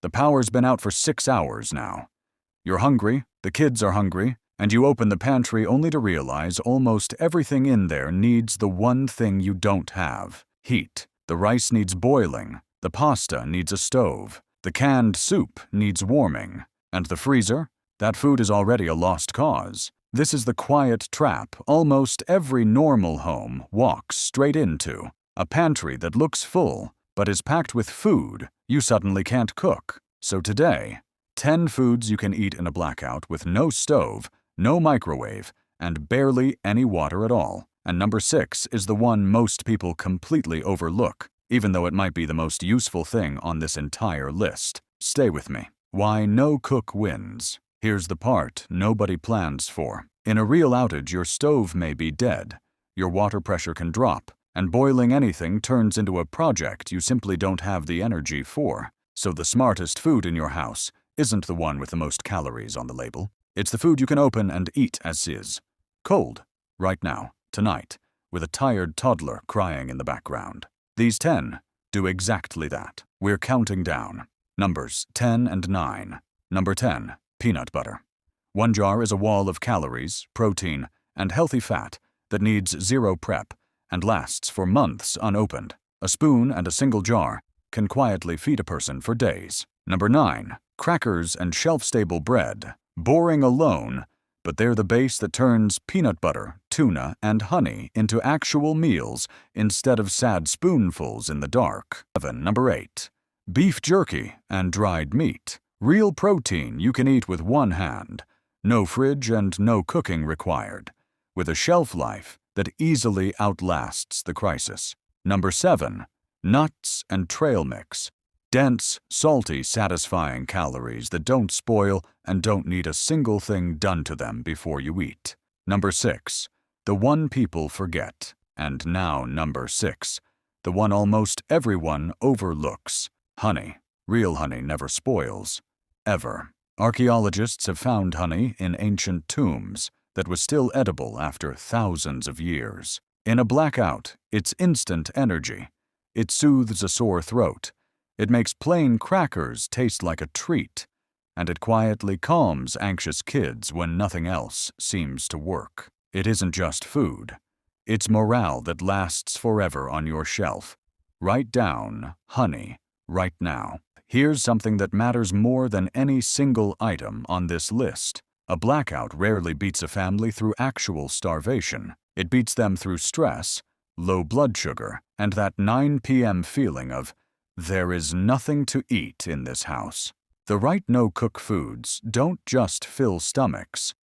The power's been out for 6 hours now. You're hungry, the kids are hungry, and you open the pantry only to realize almost everything in there needs the one thing you don't have: heat. The rice needs boiling, the pasta needs a stove, the canned soup needs warming, and the freezer? That food is already a lost cause. This is the quiet trap almost every normal home walks straight into. A pantry that looks full, but is packed with food you suddenly can't cook. So today, 10 foods you can eat in a blackout with no stove, no microwave, and barely any water at all. And number 6 is the one most people completely overlook, even though it might be the most useful thing on this entire list. Stay with me. Why no cook wins. Here's the part nobody plans for. In a real outage, your stove may be dead, your water pressure can drop, and boiling anything turns into a project you simply don't have the energy for. So the smartest food in your house isn't the one with the most calories on the label. It's the food you can open and eat as is. Cold. Right now. Tonight. With a tired toddler crying in the background. These 10 do exactly that. We're counting down. Numbers 10 and 9. Number 10. Peanut butter. 1 jar is a wall of calories, protein, and healthy fat that needs zero prep and lasts for months unopened. A spoon and a single jar can quietly feed a person for days. Number 9. Crackers and shelf-stable bread. Boring alone, but they're the base that turns peanut butter, tuna, and honey into actual meals instead of sad spoonfuls in the dark. Number 8. Beef jerky and dried meat. Real protein you can eat with one hand. No fridge and no cooking required. With a shelf life that easily outlasts the crisis. Number 7. Nuts and trail mix. Dense, salty, satisfying calories that don't spoil and don't need a single thing done to them before you eat. Number 6. The one people forget. And now number 6. The one almost everyone overlooks. Honey. Real honey never spoils. Ever. Archaeologists have found honey in ancient tombs that was still edible after thousands of years. In a blackout, it's instant energy. It soothes a sore throat. It makes plain crackers taste like a treat, and it quietly calms anxious kids when nothing else seems to work. It isn't just food. It's morale that lasts forever on your shelf. Write down honey right now. Here's something that matters more than any single item on this list. A blackout rarely beats a family through actual starvation. It beats them through stress, low blood sugar, and that 9 p.m. feeling of, there is nothing to eat in this house. The right no-cook foods don't just fill stomachs.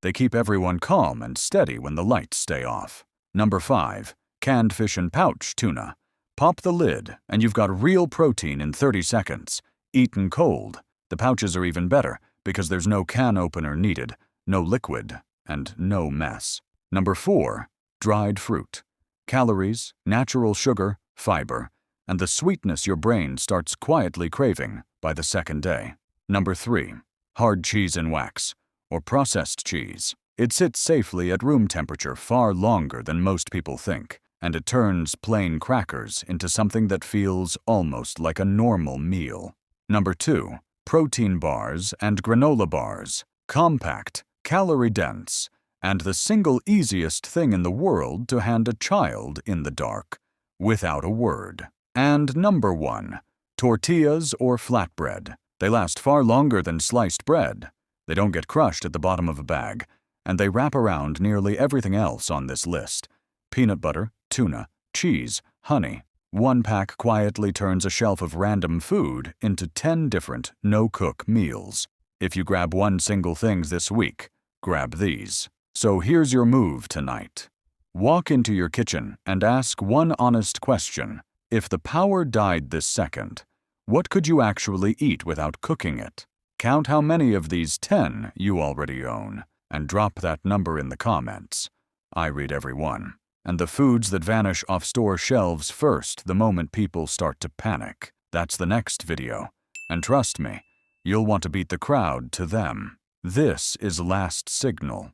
They keep everyone calm and steady when the lights stay off. Number 5. Canned fish and pouch tuna. Pop the lid, and you've got real protein in 30 seconds. Eaten cold. The pouches are even better because there's no can opener needed, no liquid, and no mess. Number 4. Dried fruit. Calories, natural sugar, fiber, and the sweetness your brain starts quietly craving by the second day. Number 3. Hard cheese in wax, or processed cheese. It sits safely at room temperature far longer than most people think, and it turns plain crackers into something that feels almost like a normal meal. Number 2. Protein bars and granola bars. Compact, calorie-dense, and the single easiest thing in the world to hand a child in the dark, without a word. And number 1. Tortillas or flatbread. They last far longer than sliced bread. They don't get crushed at the bottom of a bag, and they wrap around nearly everything else on this list. Peanut butter, tuna, cheese, honey. One pack quietly turns a shelf of random food into 10 different no-cook meals. If you grab one single thing this week, grab these. So here's your move tonight. Walk into your kitchen and ask one honest question. If the power died this second, what could you actually eat without cooking it? Count how many of these 10 you already own, and drop that number in the comments. I read every one. And the foods that vanish off store shelves first the moment people start to panic. That's the next video. And trust me, you'll want to beat the crowd to them. This is Last Signal.